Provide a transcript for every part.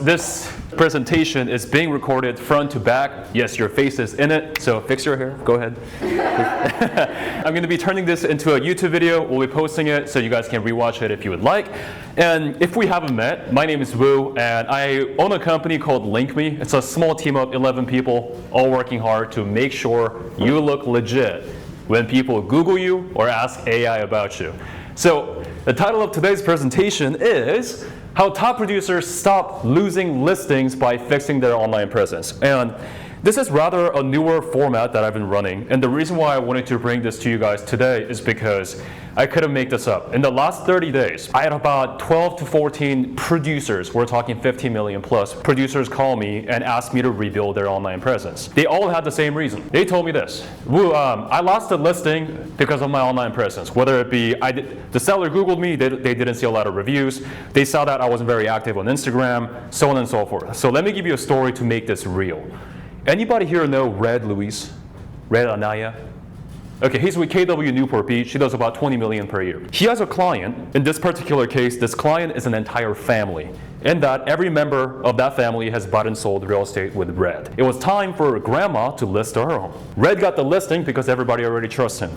This presentation is being recorded front to back. Yes, your face is in it, so fix your hair. Go ahead. I'm going to be turning this into a YouTube video. We'll be posting it so you guys can rewatch it if you would like. And if we haven't met, my name is Wu, and I own a company called LinkMe. It's a small team of 11 people, all working hard to make sure you look legit when people Google you or ask AI about you. So the title of today's presentation is How Top Producers Stop Losing Listings by Fixing Their Online Presence. And this is rather a newer format that I've been running. And the reason why I wanted to bring this to you guys today is because I couldn't make this up. In the last 30 days, I had about 12 to 14 producers, we're talking 15 million plus, producers call me and ask me to rebuild their online presence. They all had the same reason. They told me this: Wu, I lost a listing because of my online presence. Whether it be the seller Googled me, they didn't see a lot of reviews, they saw that I wasn't very active on Instagram, so on and so forth. So let me give you a story to make this real. Anybody here know Red Luis? Red Anaya? Okay, he's with KW Newport Beach. He does about 20 million per year. He has a client. In this particular case, this client is an entire family, in that every member of that family has bought and sold real estate with Red. It was time for grandma to list her home. Red got the listing because everybody already trusts him.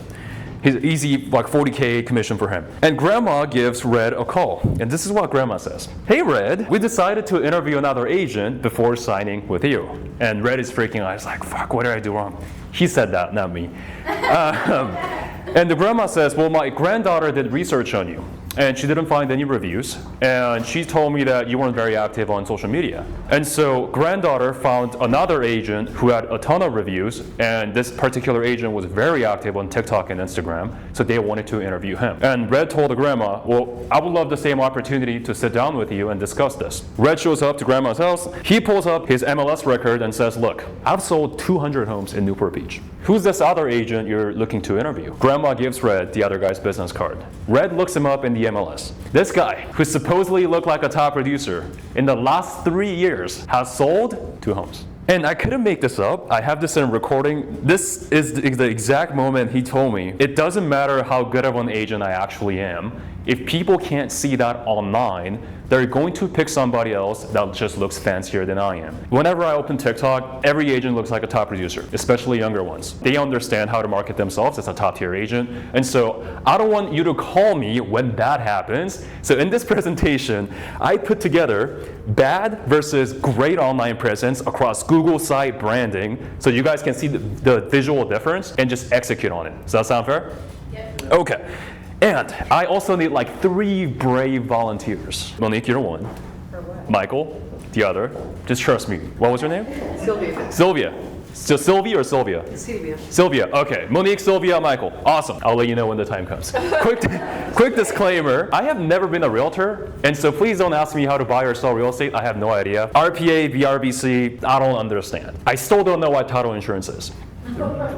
He's easy, like 40K commission for him. And grandma gives Red a call. And this is what grandma says. Hey Red, we decided to interview another agent before signing with you. And Red is freaking out. He's like, fuck, what did I do wrong? He said that, not me. And the grandma says, well, my granddaughter did research on you, and she didn't find any reviews, and she told me that you weren't very active on social media. And so granddaughter found another agent who had a ton of reviews, and this particular agent was very active on TikTok and Instagram, so they wanted to interview him. And Red told the grandma, well, I would love the same opportunity to sit down with you and discuss this. Red shows up to grandma's house. He pulls up his MLS record and says, look, I've sold 200 homes in Newport Beach. Who's this other agent you're looking to interview? Grandma gives Red the other guy's business card. Red looks him up in the MLS. This guy, who supposedly looked like a top producer, in the last 3 years has sold 2 homes. And I couldn't make this up. I have this in recording. This is the exact moment he told me. It doesn't matter how good of an agent I actually am. If people can't see that online, they're going to pick somebody else that just looks fancier than I am. Whenever I open TikTok, every agent looks like a top producer, especially younger ones. They understand how to market themselves as a top tier agent. And so I don't want you to call me when that happens. So in this presentation, I put together bad versus great online presence across Google site branding, so you guys can see the visual difference and just execute on it. Does that sound fair? Yep. Okay. And I also need like 3 brave volunteers. Monique, you're one. For what? Michael, the other. Just trust me. What was your name? Sylvia. Sylvia. So Sylvia or Sylvia? Sylvia. Sylvia, okay. Monique, Sylvia, Michael. Awesome. I'll let you know when the time comes. Quick disclaimer. I have never been a realtor, and so please don't ask me how to buy or sell real estate. I have no idea. RPA, VRBC, I don't understand. I still don't know what title insurance is.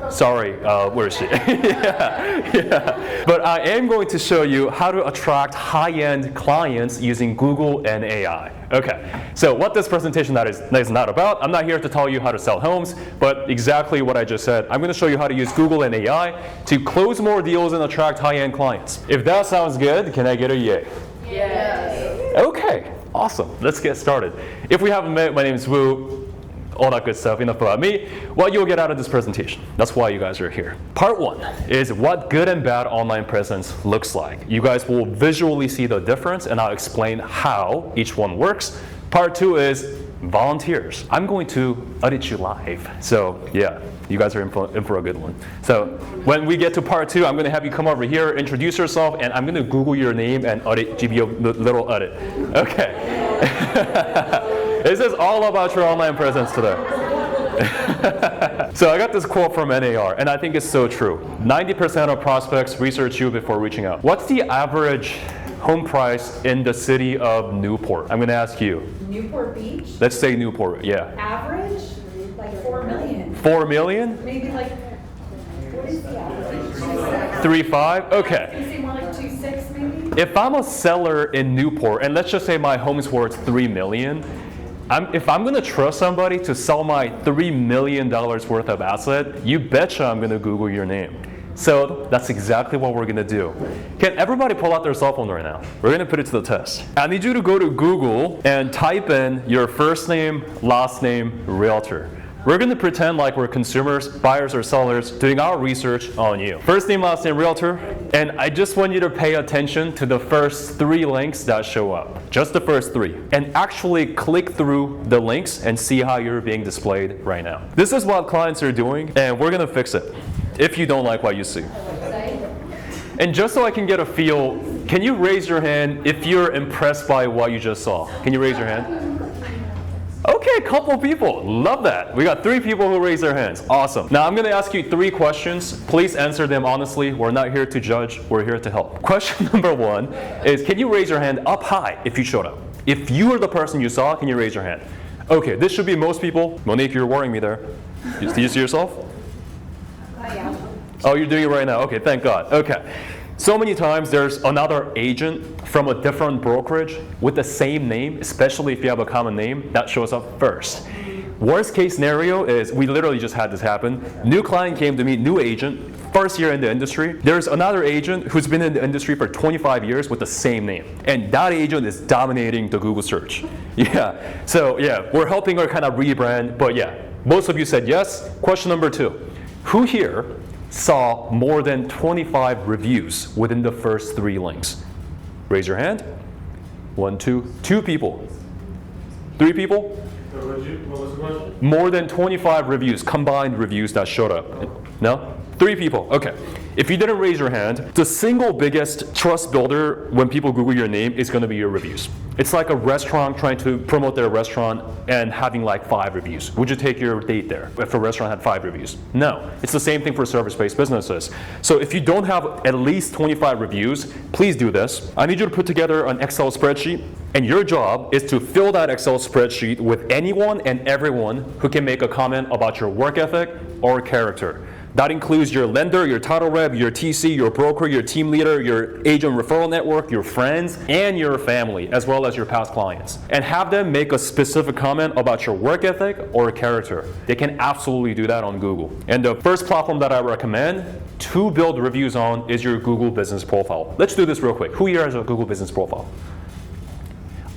Sorry, where is she? yeah. But I am going to show you how to attract high-end clients using Google and AI. Okay, so what this presentation is not about, I'm not here to tell you how to sell homes, but exactly what I just said. I'm going to show you how to use Google and AI to close more deals and attract high-end clients. If that sounds good, can I get a yay? Yes. Okay, awesome. Let's get started. If we haven't met, my name is Wu. All that good stuff, enough about me. What you'll get out of this presentation. That's why you guys are here. Part 1 is what good and bad online presence looks like. You guys will visually see the difference, and I'll explain how each one works. Part 2 is volunteers. I'm going to audit you live. So yeah, you guys are in for a good one. So when we get to part 2, I'm going to have you come over here, introduce yourself, and I'm going to Google your name and give you a little audit. Okay. This is all about your online presence today. So I got this quote from NAR, and I think it's so true. 90% of prospects research you before reaching out. What's the average home price in the city of Newport? I'm going to ask you. Newport Beach? Let's say Newport, yeah. Average? Like 4 million. 4 million? Maybe like, what is the average? 3.5? Okay. I was gonna say more like 2.6 maybe? If I'm a seller in Newport, and let's just say my home's worth 3 million, if I'm going to trust somebody to sell my $3 million worth of asset, you betcha I'm going to Google your name. So that's exactly what we're gonna do. Can everybody pull out their cell phone right now? We're gonna put it to the test. I need you to go to Google and type in your first name, last name, realtor. We're gonna pretend like we're consumers, buyers or sellers, doing our research on you. First name, last name, realtor, and I just want you to pay attention to the first 3 links that show up. Just the first 3. And actually click through the links and see how you're being displayed right now. This is what clients are doing, and we're gonna fix it if you don't like what you see. And just so I can get a feel, can you raise your hand if you're impressed by what you just saw? Can you raise your hand? Okay, a couple people. Love that. We got 3 people who raised their hands. Awesome. Now I'm going to ask you 3 questions. Please answer them honestly. We're not here to judge. We're here to help. Question number 1 is, can you raise your hand up high if you showed up? If you were the person you saw, can you raise your hand? Okay, this should be most people. Monique, you're worrying me there. Do you see yourself? Oh, you're doing it right now. Okay, thank God. Okay. So many times there's another agent from a different brokerage with the same name, especially if you have a common name, that shows up first. Worst case scenario is, we literally just had this happen. New client came to me, new agent, first year in the industry. There's another agent who's been in the industry for 25 years with the same name. And that agent is dominating the Google search. Yeah, so yeah, we're helping her kind of rebrand, but yeah, most of you said yes. Question number 2, who here saw more than 25 reviews within the first 3 links? Raise your hand. 1, 2 people. 3 people? What was the question? More than 25 reviews, combined reviews that showed up. No? 3 people. Okay. If you didn't raise your hand, the single biggest trust builder when people Google your name is going to be your reviews. It's like a restaurant trying to promote their restaurant and having like 5 reviews. Would you take your date there if a restaurant had 5 reviews? No. It's the same thing for service-based businesses. So if you don't have at least 25 reviews, please do this. I need you to put together an Excel spreadsheet, and your job is to fill that Excel spreadsheet with anyone and everyone who can make a comment about your work ethic or character. That includes your lender, your title rep, your TC, your broker, your team leader, your agent referral network, your friends, and your family, as well as your past clients. And have them make a specific comment about your work ethic or character. They can absolutely do that on Google. And the first platform that I recommend to build reviews on is your Google Business Profile. Let's do this real quick. Who here has a Google Business Profile?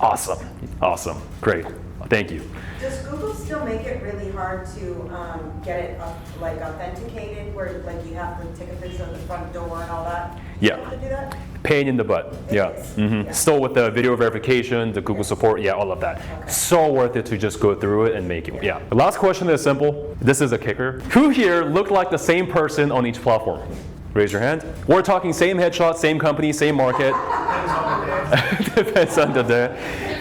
Awesome. Awesome. Great. Thank you. Does Google still make it really hard to get it like authenticated, where like you have to take a picture of the front door and all that? Yeah. You have to do that? Pain in the butt. Yeah. Yeah. Still with the video verification, the Google support, yeah, all of that. Okay. So worth it to just go through it and make it. Yeah. The last question is simple. This is a kicker. Who here looked like the same person on each platform? Raise your hand. We're talking same headshot, same company, same market. Depends on the day.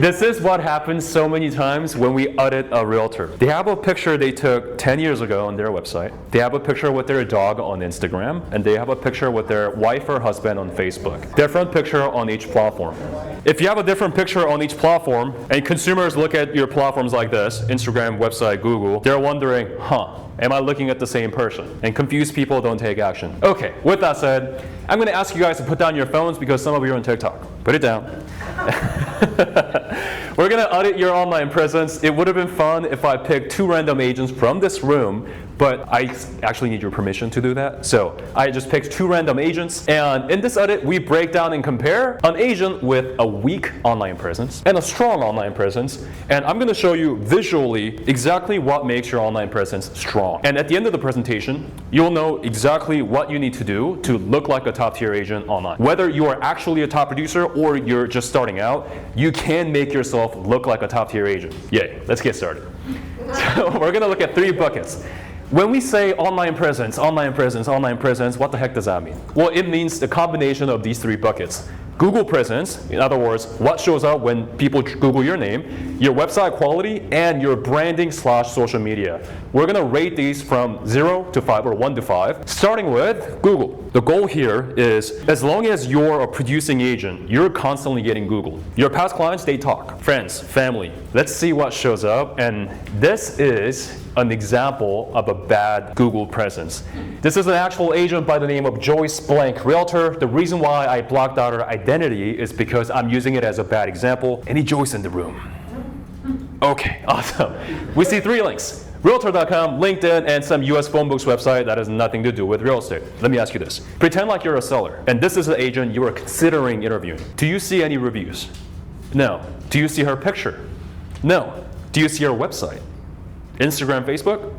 This is what happens so many times when we audit a realtor. They have a picture they took 10 years ago on their website. They have a picture with their dog on Instagram, and they have a picture with their wife or husband on Facebook. Different picture on each platform. If you have a different picture on each platform, and consumers look at your platforms like this, Instagram, website, Google, they're wondering, am I looking at the same person? And confused people don't take action. Okay, with that said, I'm going to ask you guys to put down your phones because some of you are on TikTok. Put it down. We're going to audit your online presence. It would have been fun if I picked 2 random agents from this room, but I actually need your permission to do that. So I just picked 2 random agents, and in this audit, we break down and compare an agent with a weak online presence and a strong online presence, and I'm going to show you visually exactly what makes your online presence strong. And at the end of the presentation, you'll know exactly what you need to do to look like a top-tier agent online. Whether you are actually a top producer or you're just starting out, you can make yourself look like a top-tier agent. Yay, let's get started. So we're going to look at 3 buckets. When we say online presence, online presence, online presence, what the heck does that mean? Well, it means the combination of these 3 buckets. Google presence, in other words, what shows up when people Google your name, your website quality, and your branding / social media. We're going to rate these from 0 to 5 or 1 to 5, starting with Google. The goal here is, as long as you're a producing agent, you're constantly getting Googled. Your past clients, they talk. Friends, family. Let's see what shows up, and this is an example of a bad Google presence. This is an actual agent by the name of Joyce Blank, Realtor. The reason why I blocked out her identity is because I'm using it as a bad example. Any Joyce in the room? Okay, awesome. We see 3 links. Realtor.com, LinkedIn, and some US phone books website that has nothing to do with real estate. Let me ask you this. Pretend like you're a seller, and this is the agent you are considering interviewing. Do you see any reviews? No. Do you see her picture? No. Do you see her website? Instagram, Facebook?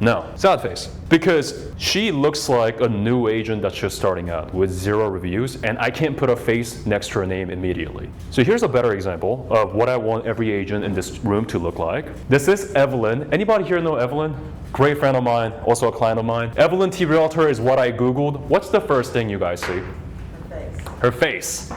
No. Sad face. Because she looks like a new agent that's just starting out with 0 reviews, and I can't put a face next to her name immediately. So here's a better example of what I want every agent in this room to look like. This is Evelyn. Anybody here know Evelyn? Great friend of mine, also a client of mine. Evelyn T. Realtor is what I Googled. What's the first thing you guys see? Her face. Her face.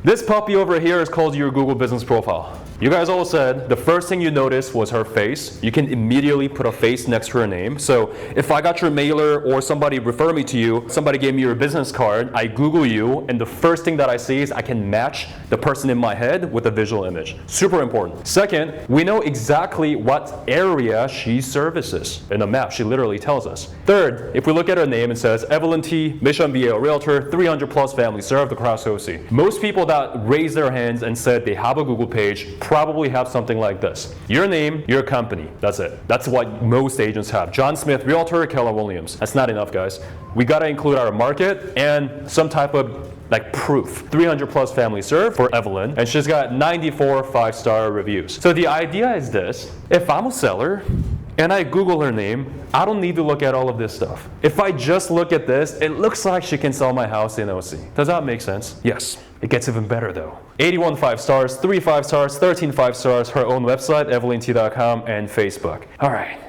This puppy over here is called your Google business profile. You guys all said the first thing you noticed was her face. You can immediately put a face next to her name. So if I got your mailer or somebody referred me to you, somebody gave me your business card, I Google you, and the first thing that I see is I can match the person in my head with a visual image. Super important. Second, we know exactly what area she services. In the map, she literally tells us. Third, if we look at her name, it says Evelyn T, Mission VA Realtor, 300 plus families served across OC. Most people that raised their hands and said they have a Google page probably have something like this. Your name, your company. That's it. That's what most agents have. John Smith, Realtor, Keller Williams. That's not enough, guys. We got to include our market and some type of like proof. 300 plus families served for Evelyn, and she's got 94 5-star reviews. So the idea is this. If I'm a seller and I Google her name, I don't need to look at all of this stuff. If I just look at this, it looks like she can sell my house in OC. Does that make sense? Yes. It gets even better though. 81 5-stars, 3 5-stars, 13 5-stars, her own website, evelynT.com, and Facebook. All right.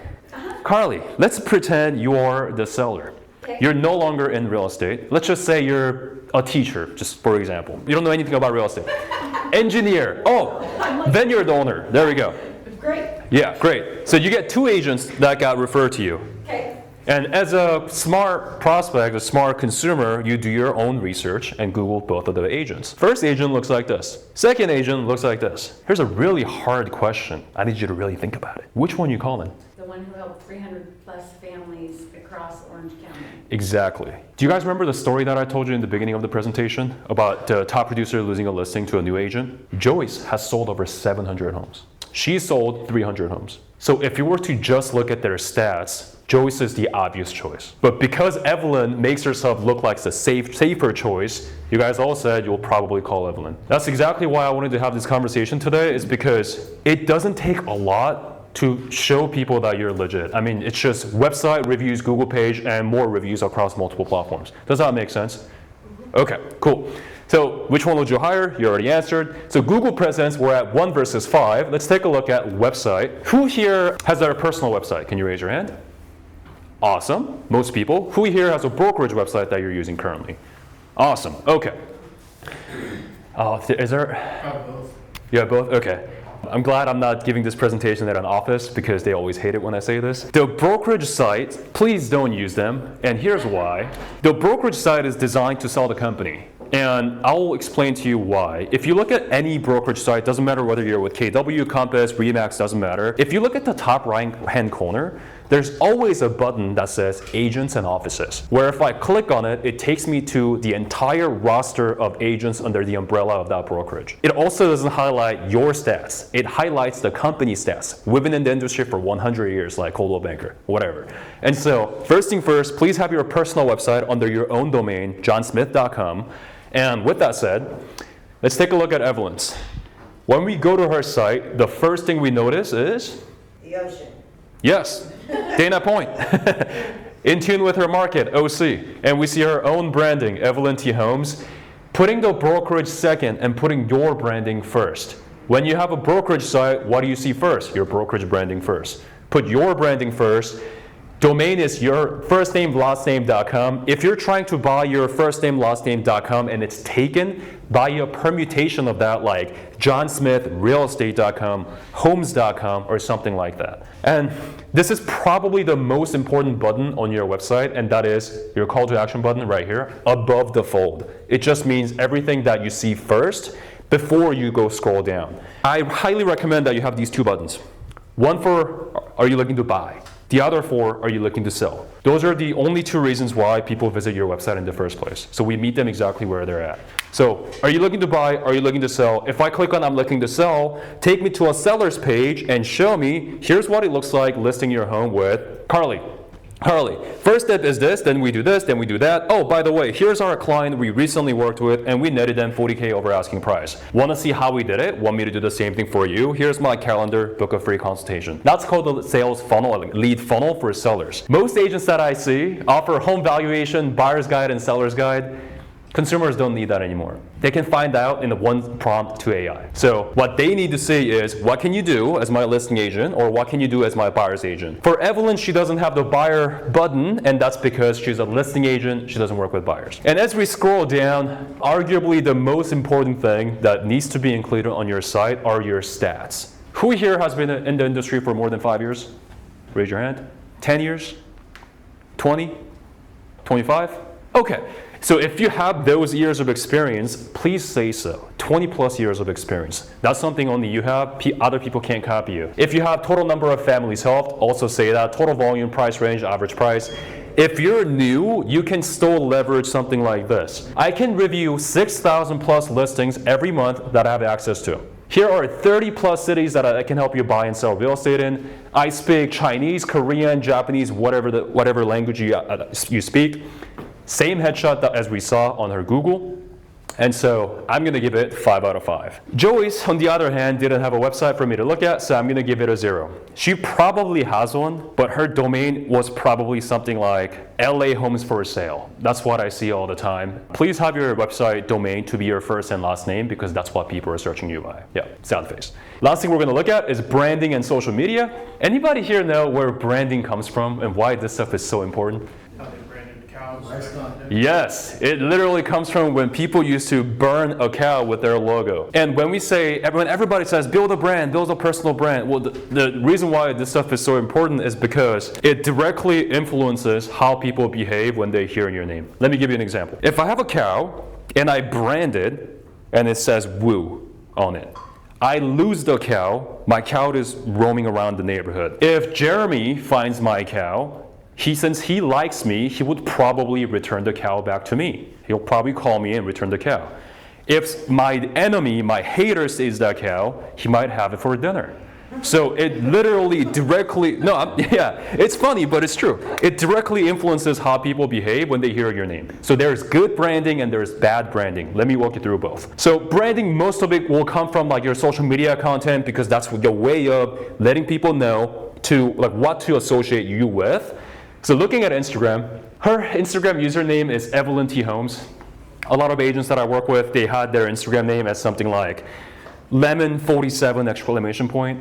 Carly, let's pretend you're the seller. Okay. You're no longer in real estate. Let's just say you're a teacher, just for example. You don't know anything about real estate. Engineer. Oh, then you're the owner. There we go. Great. Yeah, great. So you get 2 agents that got referred to you. Okay. And as a smart prospect, a smart consumer, you do your own research and Google both of the agents. First agent looks like this. Second agent looks like this. Here's a really hard question. I need you to really think about it. Which one you calling? The one who helped 300 plus families across Orange County. Exactly. Do you guys remember the story that I told you in the beginning of the presentation about the top producer losing a listing to a new agent? Joyce has sold over 700 homes. She sold 300 homes. So if you were to just look at their stats, Joyce is the obvious choice. But because Evelyn makes herself look like the safer choice, you guys all said you'll probably call Evelyn. That's exactly why I wanted to have this conversation today, is because it doesn't take a lot to show people that you're legit. I mean, it's just website reviews, Google page, and more reviews across multiple platforms. Does that make sense? Okay, cool. So which one would you hire? You already answered. So Google presence, we're at 1 versus 5. Let's take a look at website. Who here has their personal website? Can you raise your hand? Awesome. Most people. Who here has a brokerage website that you're using currently? Awesome. Okay. Is there? Both. Yeah, both? Okay. I'm glad I'm not giving this presentation at an office because they always hate it when I say this. The brokerage site, please don't use them. And here's why. The brokerage site is designed to sell the company. And I'll explain to you why. If you look at any brokerage site, doesn't matter whether you're with KW, Compass, Remax, doesn't matter. If you look at the top right-hand corner, there's always a button that says agents and offices, where if I click on it, it takes me to the entire roster of agents under the umbrella of that brokerage. It also doesn't highlight your stats. It highlights the company stats. We've been in the industry for 100 years, like Coldwell Banker, whatever. And so, first thing first, please have your personal website under your own domain, johnsmith.com. And with that said, let's take a look at Evelyn's. When we go to her site, the first thing we notice is? The ocean. Yes, Dana Point. In tune with her market, OC. And we see her own branding, Evelyn T. Homes, putting the brokerage second and putting your branding first. When you have a brokerage site, what do you see first? Your brokerage branding first. Put your branding first. Domain is your first name, last name.com. If you're trying to buy your first name, last name.com and it's taken, buy a permutation of that like johnsmithrealestate.com, homes.com, or something like that. And this is probably the most important button on your website, and that is your call to action button right here, above the fold. It just means everything that you see first before you go scroll down. I highly recommend that you have these 2 buttons. One for, are you looking to buy? The other 4, are you looking to sell? Those are the only 2 reasons why people visit your website in the first place. So we meet them exactly where they're at. So are you looking to buy? Are you looking to sell? If I click on I'm looking to sell, take me to a seller's page and show me, here's what it looks like listing your home with Carly. First step is this, then we do this, then we do that. Oh, by the way, here's our client we recently worked with and we netted them $40K over asking price. Want to see how we did it? Want me to do the same thing for you? Here's my calendar, book a free consultation. That's called the sales funnel, lead funnel for sellers. Most agents that I see offer home valuation, buyer's guide, and seller's guide. Consumers don't need that anymore. They can find out in the one prompt to AI. So what they need to see is, what can you do as my listing agent, or what can you do as my buyer's agent? For Evelyn, she doesn't have the buyer button, and that's because she's a listing agent. She doesn't work with buyers. And as we scroll down, arguably the most important thing that needs to be included on your site are your stats. Who here has been in the industry for more than 5 years? Raise your hand. 10 years? 20? 25? Okay. So if you have those years of experience, please say so. 20 plus years of experience. That's something only you have. Other people can't copy you. If you have total number of families helped, also say that. Total volume, price range, average price. If you're new, you can still leverage something like this. I can review 6,000 plus listings every month that I have access to. Here are 30 plus cities that I can help you buy and sell real estate in. I speak Chinese, Korean, Japanese, whatever language you speak. Same headshot as we saw on her Google. And so I'm going to give it 5 out of 5. Joyce, on the other hand, didn't have a website for me to look at, so I'm going to give it a 0. She probably has one, but her domain was probably something like LA Homes for Sale. That's what I see all the time. Please have your website domain to be your first and last name, because that's what people are searching you by. Yeah, sad face. Last thing we're going to look at is branding and social media. Anybody here know where branding comes from and why this stuff is so important? Yes, it literally comes from when people used to burn a cow with their logo. And when everybody says build a brand, build a personal brand, well, the reason why this stuff is so important is because it directly influences how people behave when they hear your name. Let me give you an example. If I have a cow and I brand it and it says woo on it, I lose the cow, my cow is roaming around the neighborhood. If Jeremy finds my cow, since he likes me, he would probably return the cow back to me. He'll probably call me and return the cow. If my enemy, my hater, sees that cow, he might have it for dinner. So it literally directly, it's funny, but it's true. It directly influences how people behave when they hear your name. So there's good branding and there's bad branding. Let me walk you through both. So branding, most of it will come from like your social media content, because that's your way of letting people know what to associate you with. So looking at Instagram, her Instagram username is Evelyn T. Holmes. A lot of agents that I work with, they had their Instagram name as something like lemon47 exclamation point.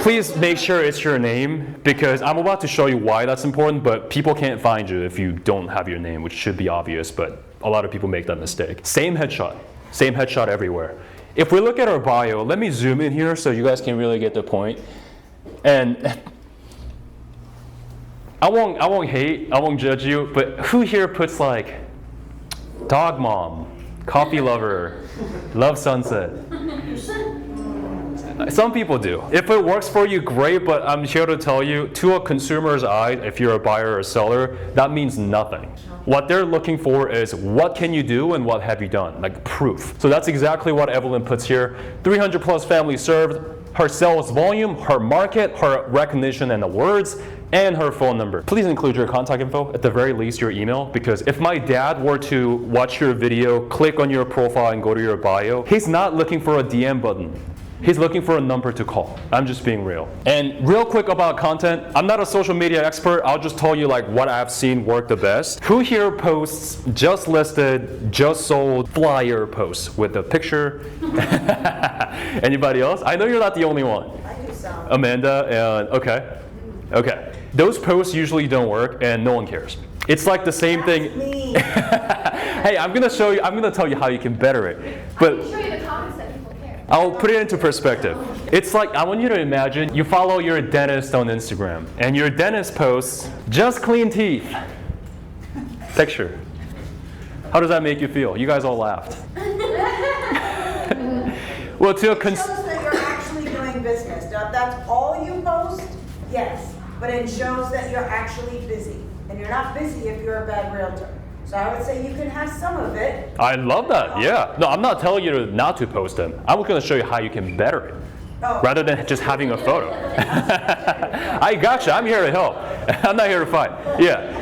Please make sure it's your name, because I'm about to show you why that's important, but people can't find you if you don't have your name, which should be obvious, but a lot of people make that mistake. Same headshot everywhere. If we look at our bio, let me zoom in here so you guys can really get the point. And I won't hate, I won't judge you, but who here puts like dog mom, coffee lover, love sunset? Some people do. If it works for you, great, but I'm here to tell you, to a consumer's eye, if you're a buyer or a seller, that means nothing. What they're looking for is what can you do and what have you done, like proof. So that's exactly what Evelyn puts here. 300 plus families served, her sales volume, her market, her recognition and awards, and her phone number. Please include your contact info, at the very least your email, because if my dad were to watch your video, click on your profile and go to your bio, he's not looking for a DM button. He's looking for a number to call. I'm just being real. And real quick about content, I'm not a social media expert. I'll just tell you like what I've seen work the best. Who here posts just listed, just sold flyer posts with a picture? Anybody else? I know you're not the only one. I do some. Amanda and okay. Those posts usually don't work and no one cares. It's like the same thing. Me. Hey, I'm gonna tell you how you can better it. But I can show you the comments that people care. I'll put it into perspective. It's like, I want you to imagine you follow your dentist on Instagram and your dentist posts, just clean teeth. Picture. How does that make you feel? You guys all laughed. Well, It shows that you're actually doing business. Now, if that's all you post, yes. but it shows that you're actually busy. And you're not busy if you're a bad realtor. So I would say you can have some of it. I love that, yeah. No, I'm not telling you not to post them. I'm going to show you how you can better it, rather than just having a photo. I gotcha, I'm here to help. I'm not here to fight, yeah.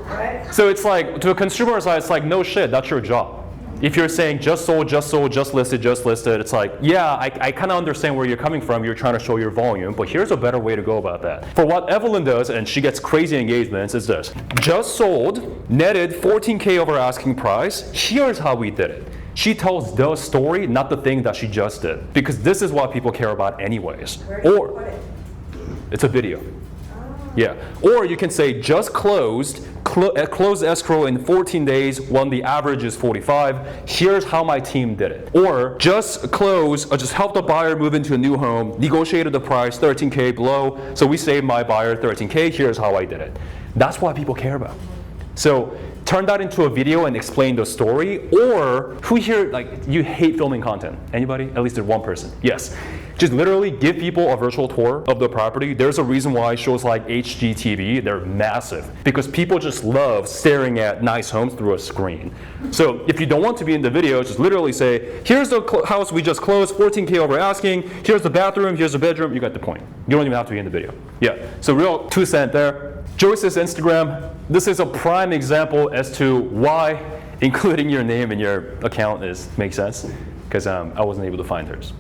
Right? So it's like, to a consumer side, it's like, no shit, that's your job. If you're saying just sold, just listed, it's like, yeah, I kind of understand where you're coming from. You're trying to show your volume, but here's a better way to go about that. For what Evelyn does, and she gets crazy engagements, is this. Just sold, netted 14K over asking price. Here's how we did it. She tells the story, not the thing that she just did. Because this is what people care about anyways. Where do you put it? It's a video. Yeah, or you can say just closed, close escrow in 14 days when the average is 45. Here's how my team did it. Or just close, just help the buyer move into a new home, negotiated the price 13K below, so we saved my buyer 13K, here's how I did it. That's what people care about. So turn that into a video and explain the story. Or who here, like, you hate filming content? Anybody? At least there's one person. Yes. Just literally give people a virtual tour of the property. There's a reason why shows like HGTV, they're massive. Because people just love staring at nice homes through a screen. So if you don't want to be in the video, just literally say, here's the house we just closed, 14K over asking, here's the bathroom, here's the bedroom, you got the point. You don't even have to be in the video. Yeah, so real 2 cents there. Joyce's Instagram, this is a prime example as to why including your name in your account makes sense, because I wasn't able to find hers.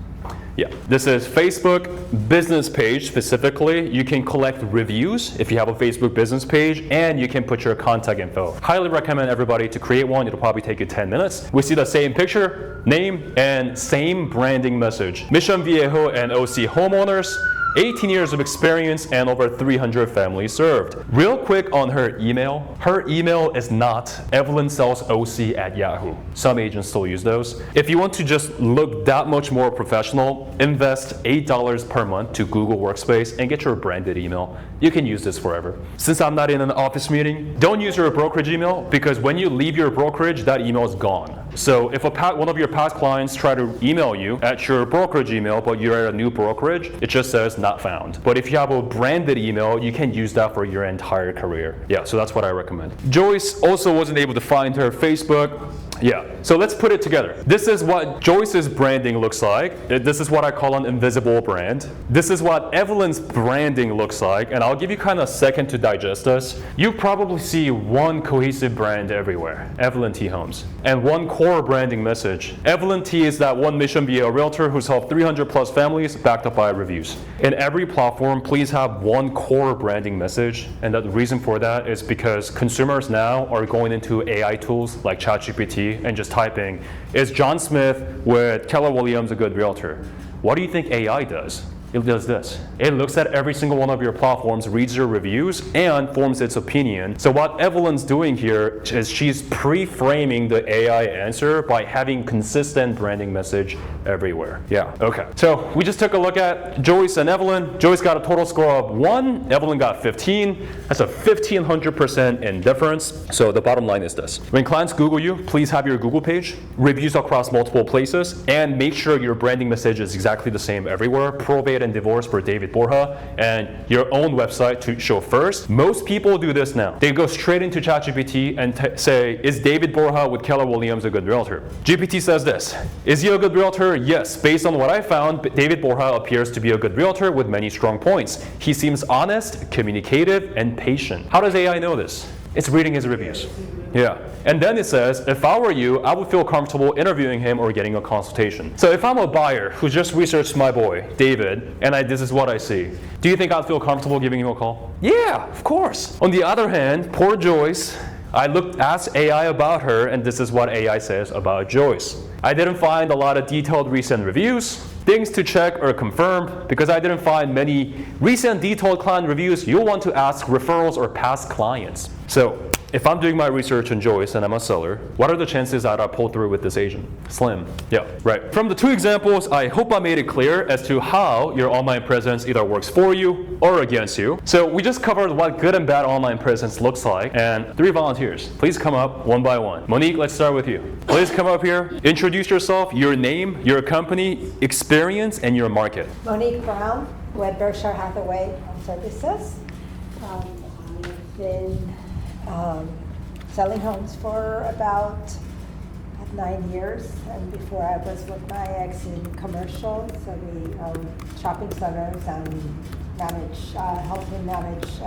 Yeah, this is Facebook business page specifically. You can collect reviews if you have a Facebook business page, and you can put your contact info. Highly recommend everybody to create one. It'll probably take you 10 minutes. We see the same picture, name, and same branding message. Mission Viejo and OC homeowners, 18 years of experience and over 300 families served. Real quick on her email. Her email is not evelynselsoc@yahoo. Some agents still use those. If you want to just look that much more professional, invest $8 per month to Google Workspace and get your branded email. You can use this forever. Since I'm not in an office meeting, don't use your brokerage email, because when you leave your brokerage, that email is gone. So if one of your past clients try to email you at your brokerage email, but you're at a new brokerage, it just says not found. But if you have a branded email, you can use that for your entire career. Yeah, so that's what I recommend. Joyce also wasn't able to find her Facebook. Yeah, so let's put it together. This is what Joyce's branding looks like. This is what I call an invisible brand. This is what Evelyn's branding looks like, and I'll give you kind of a second to digest this. You probably see one cohesive brand everywhere, Evelyn T Homes, and one core branding message. Evelyn T is that one mission be a realtor who's helped 300 plus families backed up by reviews. In every platform, please have one core branding message, and the reason for that is because consumers now are going into AI tools like ChatGPT and just typing, is John Smith with Keller Williams a good realtor? What do you think AI does? It does this. It looks at every single one of your platforms, reads your reviews, and forms its opinion. So what Evelyn's doing here is she's pre-framing the AI answer by having consistent branding message everywhere. Yeah, okay. So we just took a look at Joyce and Evelyn. Joyce got a total score of 1, Evelyn got 15. That's a 1,500% in difference. So the bottom line is this. When clients Google you, please have your Google page, reviews across multiple places, and make sure your branding message is exactly the same everywhere. Probate and divorce for David Borja, and your own website to show first. Most people do this now. They go straight into ChatGPT and say, is David Borja with Keller Williams a good realtor? GPT says this, is he a good realtor? Yes, based on what I found, David Borja appears to be a good realtor with many strong points. He seems honest, communicative, and patient. How does AI know this? It's reading his reviews. Yeah. And then it says, if I were you, I would feel comfortable interviewing him or getting a consultation. So if I'm a buyer who just researched my boy, David, and this is what I see, do you think I'd feel comfortable giving him a call? Yeah, of course. On the other hand, poor Joyce, asked AI about her, and this is what AI says about Joyce. I didn't find a lot of detailed recent reviews, things to check or confirm, because I didn't find many recent detailed client reviews. You'll want to ask referrals or past clients. So if I'm doing my research on Joyce and I'm a seller, what are the chances that I pull through with this agent? Slim. Yeah, right. From the 2 examples, I hope I made it clear as to how your online presence either works for you or against you. So we just covered what good and bad online presence looks like, and 3 volunteers. Please come up one by one. Monique, let's start with you. Please come up here. Introduce yourself, your name, your company, experience, and your market. Monique Brown with Berkshire Hathaway Home Services. I've been selling homes for about 9 years, and before I was with my ex in commercial, so we own shopping centers and help him manage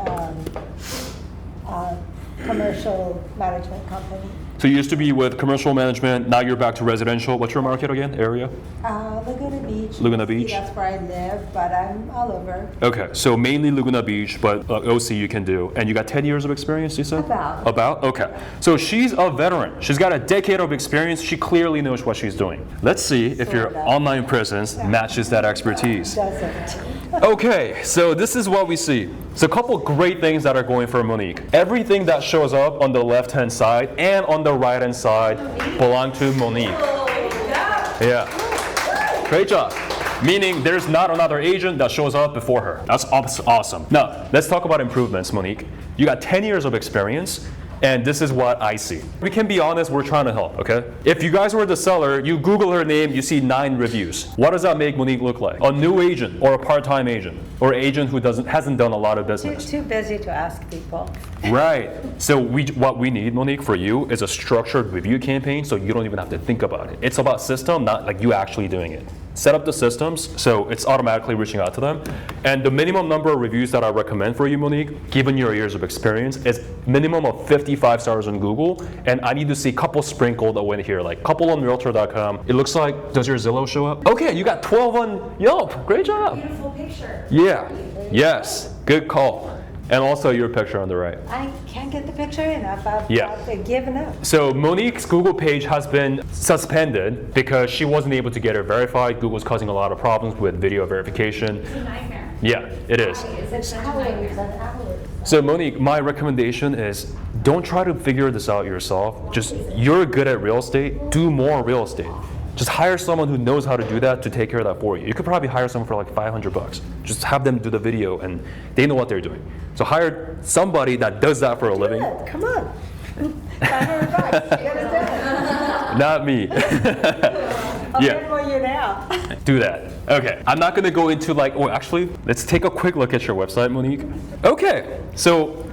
commercial management company. So you used to be with commercial management, now you're back to residential. What's your market again, area? Laguna Beach. Laguna Beach? That's where I live, but I'm all over. Okay, so mainly Laguna Beach, but OC you can do. And you got 10 years of experience, you said? About. About? Okay. So she's a veteran. She's got a decade of experience. She clearly knows what she's doing. Let's see if your Sorta. online presence matches that expertise. Doesn't. Okay, so this is what we see. So a couple great things that are going for Monique. Everything that shows up on the left-hand side and on the right-hand side belong to Monique. Yeah. Great job. Meaning there's not another agent that shows up before her. That's awesome. Now, let's talk about improvements, Monique. You got 10 years of experience, and this is what I see. We can be honest, we're trying to help, okay? If you guys were the seller, you Google her name, you see 9 reviews. What does that make Monique look like? A new agent or a part-time agent or an agent who hasn't done a lot of business. Too busy to ask people. Right. So what we need, Monique, for you is a structured review campaign so you don't even have to think about it. It's about system, not like you actually doing it. Set up the systems so it's automatically reaching out to them. And the minimum number of reviews that I recommend for you, Monique, given your years of experience, is minimum of 55 stars on Google. And I need to see a couple sprinkled away here, like couple on realtor.com. It looks like, does your Zillow show up? Okay, you got 12 on Yelp. Great job. Beautiful picture. Yeah. Yes. Good call. And also your picture on the right. I can't get the picture enough. I've given up. So Monique's Google page has been suspended because she wasn't able to get it verified. Google's causing a lot of problems with video verification. It's a nightmare. Yeah, it is. Why is it such a Hours nightmare? and hours. So Monique, my recommendation is don't try to figure this out yourself. Just, you're good at real estate, do more real estate. Just hire someone who knows how to do that to take care of that for you. You could probably hire someone for like $500. Just have them do the video and they know what they're doing. So hire somebody that does that for a living. Good. Come on. $500. Get it done. Not me. I'll Yeah. Venmo you now. Do that. Okay, I'm not gonna go into like, oh, actually, let's take a quick look at your website, Monique. Okay, so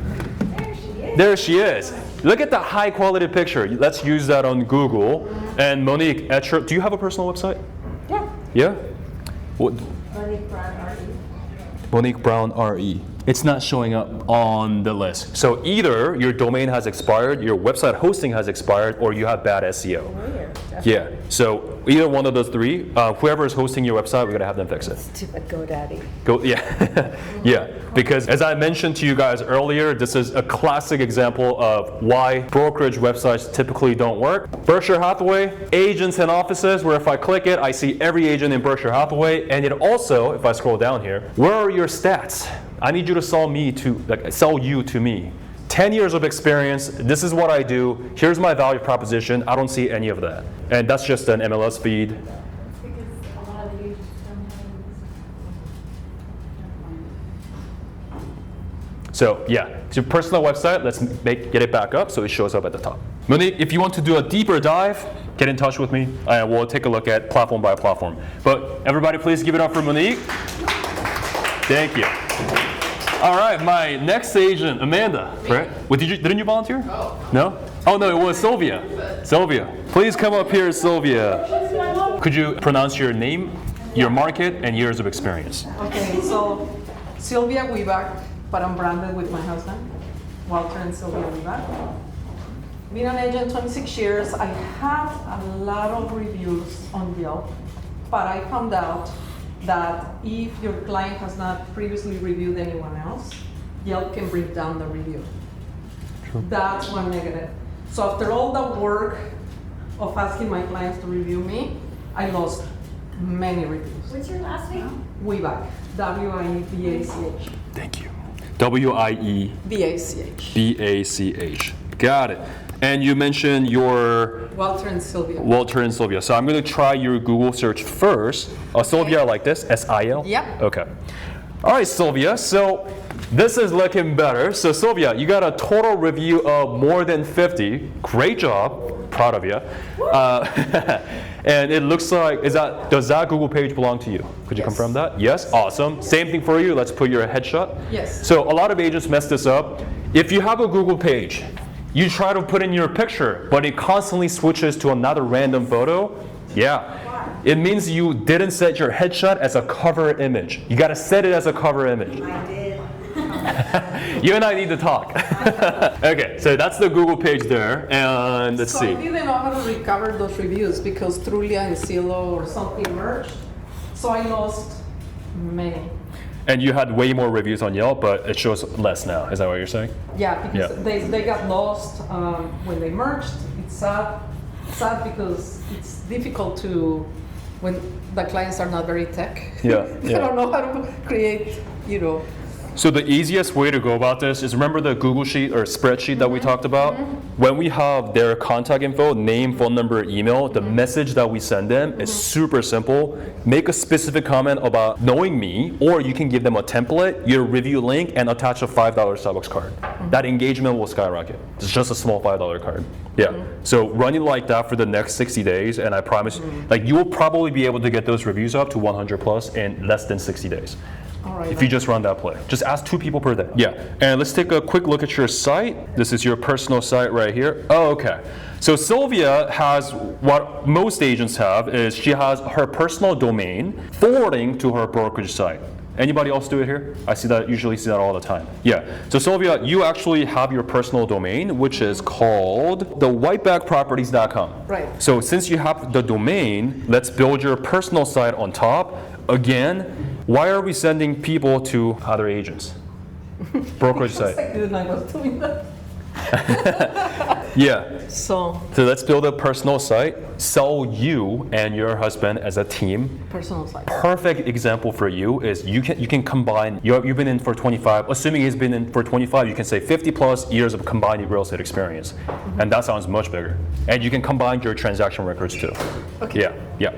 there she is. Look at the high quality picture. Let's use that on Google. And Monique, do you have a personal website? Yeah. Yeah? What? Monique Brown, RE. Monique Brown RE. It's not showing up on the list. So either your domain has expired, your website hosting has expired, or you have bad SEO. Weird. Yeah, so either one of those three, whoever is hosting your website, we're gonna have them fix it. Stupid GoDaddy. Go, yeah, yeah. Because as I mentioned to you guys earlier, this is a classic example of why brokerage websites typically don't work. Berkshire Hathaway, agents and offices, where if I click it, I see every agent in Berkshire Hathaway, and it also, if I scroll down here, where are your stats? I need you to sell you to me. 10 years of experience, this is what I do, here's my value proposition, I don't see any of that. And that's just an MLS feed. Because a lot of the agents don't have So yeah, it's your personal website, let's get it back up so it shows up at the top. Monique, if you want to do a deeper dive, get in touch with me and we'll take a look at platform by platform. But everybody please give it up for Monique. Thank you. All right, my next agent, Amanda, right? Well, didn't you volunteer? No? Oh no, it was Sylvia. Sylvia, please come up here, Sylvia. Could you pronounce your name, your market, and years of experience? Okay, so Sylvia Weback, but I'm branded with my husband, Walter and Sylvia Weback. Been an agent 26 years. I have a lot of reviews on Yelp, but I found out that if your client has not previously reviewed anyone else, Yelp can bring down the review. True. That's one negative. So after all the work of asking my clients to review me, I lost many reviews. What's your last name? Weback, W-I-E-B-A-C-H. Thank you. W-I-E. B-A-C-H. B-A-C-H. Got it. And you mentioned your Walter and Sylvia. Walter and Sylvia. So I'm going to try your Google search first. Sylvia like this, S-I-L? Yep. Okay. All right, Sylvia. So this is looking better. So Sylvia, you got a total review of more than 50. Great job. proud of you. And it looks like, does that Google page belong to you? Could you confirm that? Yes, awesome. Same thing for you. Let's put your headshot. Yes. So a lot of agents mess this up. If you have a Google page, you try to put in your picture, but it constantly switches to another random photo. Yeah. It means you didn't set your headshot as a cover image. You got to set it as a cover image. I did. You and I need to talk. Okay, so that's the Google page there, and let's So see. I didn't know how to recover those reviews because Trulia and Zillow or something merged. So I lost many. And you had way more reviews on Yelp, but it shows less now. Is that what you're saying? Yeah, because Yeah. they got lost when they merged. It's sad because it's difficult to, when the clients are not very tech. Yeah, They yeah. don't know how to create, So the easiest way to go about this is, remember the Google sheet or spreadsheet that we talked about? When we have their contact info, name, phone number, email, the message that we send them is super simple. Make a specific comment about knowing me, or you can give them a template, your review link, and attach a $5 Starbucks card. That engagement will skyrocket. It's just a small $5 card. Yeah. So run it like that for the next 60 days, and I promise, like, you will probably be able to get those reviews up to 100 plus in less than 60 days. All right. If you just run that play. Just ask 2 people per day. Yeah, and let's take a quick look at your site. This is your personal site right here. Oh, okay. So Sylvia has what most agents have, is she has her personal domain forwarding to her brokerage site. Anybody else do it here? I usually see that all the time. Yeah, so Sylvia, you actually have your personal domain, which is called thewhitebackproperties.com. Right. So since you have the domain, let's build your personal site on top. Again, why are we sending people to other agents? Brokerage site. I didn't know I was doing that. Yeah. So, So let's build a personal site. Sell you and your husband as a team. personal site. Perfect example for you is you can combine. You've been in for 25. Assuming he's been in for 25, you can say 50 plus years of combined real estate experience, and that sounds much bigger. And you can combine your transaction records too. Okay. Yeah. Yeah.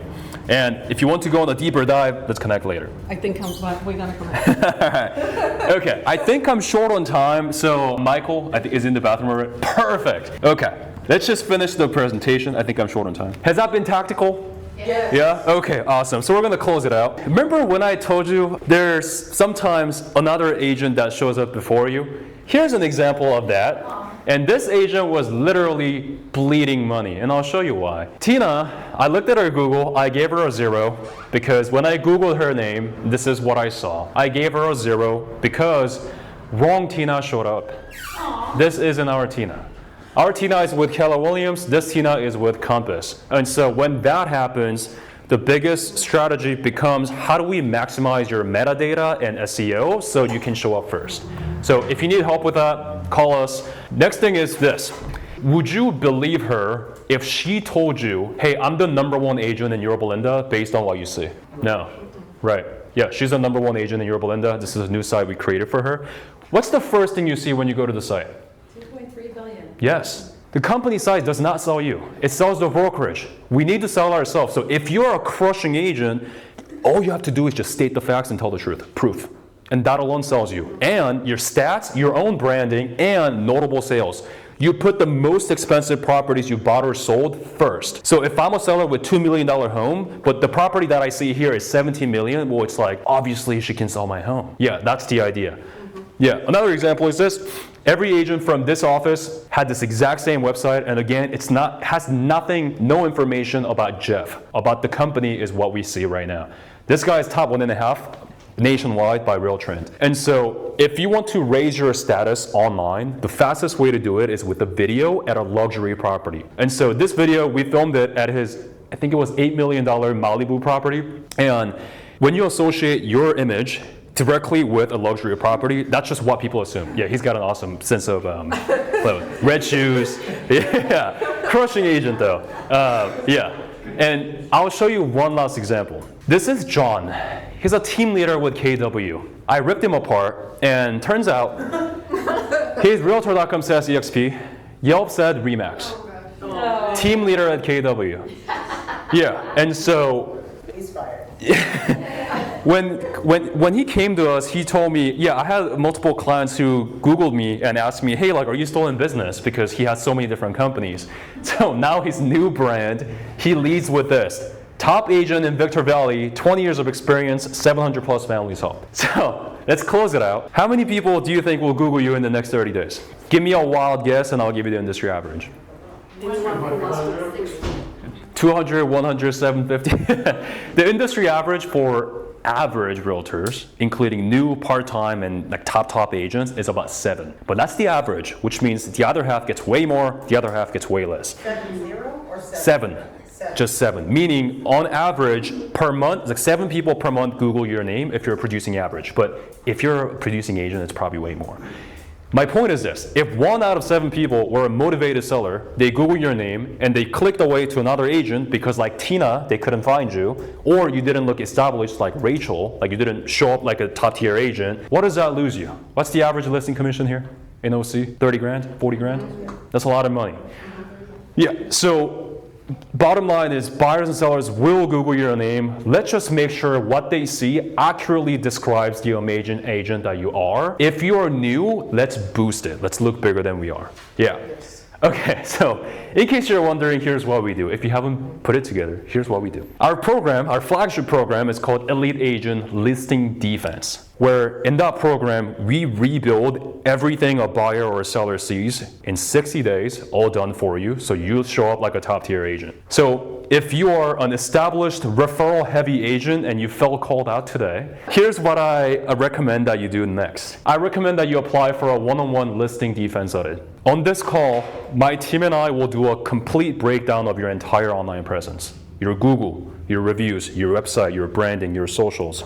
And if you want to go on a deeper dive, let's connect later. I think we're gonna connect. Okay, I think I'm short on time, so Michael, I think, is in the bathroom already. Perfect. Okay, let's just finish the presentation. I think I'm short on time. Has that been tactical? Yes. Yeah? Okay, awesome. So we're gonna close it out. Remember when I told you there's sometimes another agent that shows up before you? Here's an example of that. And this agent was literally bleeding money, and I'll show you why. Tina, I looked at her Google, I gave her a 0, because when I Googled her name, this is what I saw. I gave her a 0 because wrong Tina showed up. This isn't our Tina. Our Tina is with Keller Williams, this Tina is with Compass. And so when that happens, the biggest strategy becomes, how do we maximize your metadata and SEO so you can show up first? So if you need help with that, call us. Next thing is this. Would you believe her if she told you, hey, I'm the #1 agent in Yorba Linda based on what you see? No. Right. Yeah, she's the #1 agent in Yorba Linda. This is a new site we created for her. What's the first thing you see when you go to the site? 2.3 billion. Yes. The company site does not sell you. It sells the brokerage. We need to sell ourselves. So if you're a crushing agent, all you have to do is just state the facts and tell the truth. Proof. And that alone sells you. And your stats, your own branding, and notable sales. You put the most expensive properties you bought or sold first. So if I'm a seller with $2 million home, but the property that I see here is $17 million, well, it's like, obviously she can sell my home. Yeah, that's the idea. Yeah, another example is this. Every agent from this office had this exact same website, and again, has nothing, no information about Jeff. About the company is what we see right now. This guy is top 1.5 nationwide by Realtrend. And so if you want to raise your status online, the fastest way to do it is with a video at a luxury property. And so this video, we filmed it at his, I think it was $8 million Malibu property. And when you associate your image directly with a luxury property, that's just what people assume. Yeah, he's got an awesome sense of clothes. Red shoes. Yeah, crushing agent though. Yeah, and I'll show you one last example. This is John. He's a team leader with KW. I ripped him apart, and turns out his Realtor.com says EXP. Yelp said Remax. Team leader at KW. Yeah, and so He's fired. when he came to us, he told me, yeah, I had multiple clients who Googled me and asked me, hey, like, are you still in business? Because he has so many different companies. So now his new brand, he leads with this. Top agent in Victor Valley, 20 years of experience, 700 plus families helped. So let's close it out. How many people do you think will Google you in the next 30 days? Give me a wild guess and I'll give you the industry average. 200, 100, 750. The industry average for average realtors, including new, part-time, and like top agents, is about 7. But that's the average, which means the other half gets way more, the other half gets way less. 7 or 7? 7. Just 7. Meaning, on average, per month, like 7 people per month Google your name if you're a producing average. But if you're a producing agent, it's probably way more. My point is this: if 1 out of 7 people were a motivated seller, they Google your name and they clicked away to another agent because, like Tina, they couldn't find you, or you didn't look established like Rachel, like you didn't show up like a top tier agent, what does that lose you? What's the average listing commission here in OC? 30 grand, 40 grand? That's a lot of money. Yeah, so bottom line is buyers and sellers will Google your name. Let's just make sure what they see accurately describes the amazing agent that you are. If you are new, let's boost it. Let's look bigger than we are. Yeah. Okay, so in case you're wondering, here's what we do. If you haven't put it together, here's what we do. Our program, our flagship program, is called Elite Agent Listing Defense, where in that program, we rebuild everything a buyer or a seller sees in 60 days, all done for you, so you'll show up like a top tier agent. So if you are an established referral heavy agent and you felt called out today, here's what I recommend that you do next. I recommend that you apply for a one-on-one listing defense audit. On this call, my team and I will do a complete breakdown of your entire online presence. Your Google, your reviews, your website, your branding, your socials.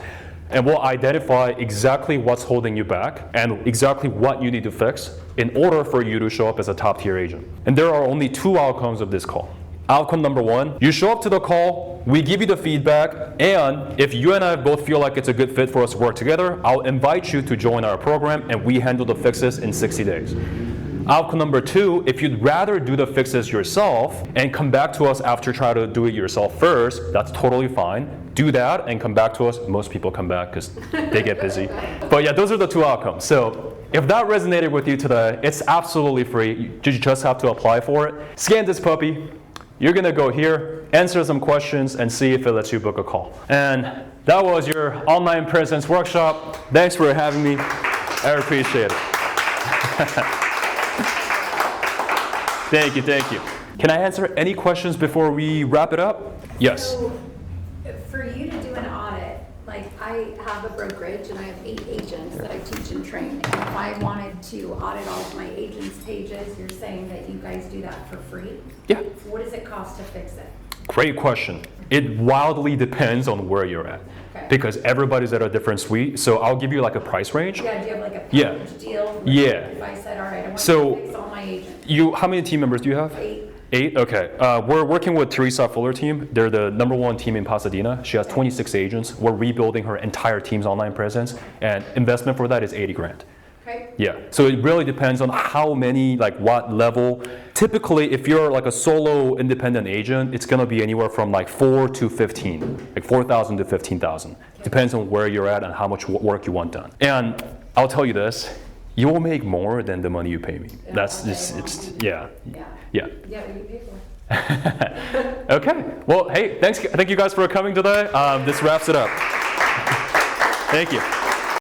And we'll identify exactly what's holding you back and exactly what you need to fix in order for you to show up as a top tier agent. And there are only 2 outcomes of this call. Outcome number 1, you show up to the call, we give you the feedback, and if you and I both feel like it's a good fit for us to work together, I'll invite you to join our program and we handle the fixes in 60 days. Outcome number 2, if you'd rather do the fixes yourself and come back to us after trying to do it yourself first, that's totally fine. Do that and come back to us. Most people come back because they get busy. But yeah, those are the 2 outcomes. So if that resonated with you today, it's absolutely free. You just have to apply for it. Scan this puppy. You're going to go here, answer some questions, and see if it lets you book a call. And that was your online presence workshop. Thanks for having me. I appreciate it. Thank you. Can I answer any questions before we wrap it up? Yes. So, for you to do an audit, like I have a brokerage and I have 8 agents that I teach and train. And if I wanted to audit all of my agents' pages, you're saying that you guys do that for free? Yeah. What does it cost to fix it? Great question. It wildly depends on where you're at. Okay. Because everybody's at a different suite. So I'll give you like a price range. Yeah, do you have like a package deal? Yeah. If I said, all right, I want So to fix all my agents. How many team members do you have? 8. 8? Okay. We're working with Teresa Fuller team. They're the #1 team in Pasadena. She has 26 agents. We're rebuilding her entire team's online presence, and investment for that is 80 grand. Okay. Yeah. So it really depends on how many, like what level. Typically, if you're like a solo independent agent, it's gonna be anywhere from like 4 to 15, like 4,000 to 15,000. Depends on where you're at and how much work you want done. And I'll tell you this. You will make more than the money you pay me. Yeah, That's okay, just, well, it's, yeah. Yeah. Yeah. Yeah, what do you pay for? Okay. Well, hey, thank you guys for coming today. This wraps it up. Thank you.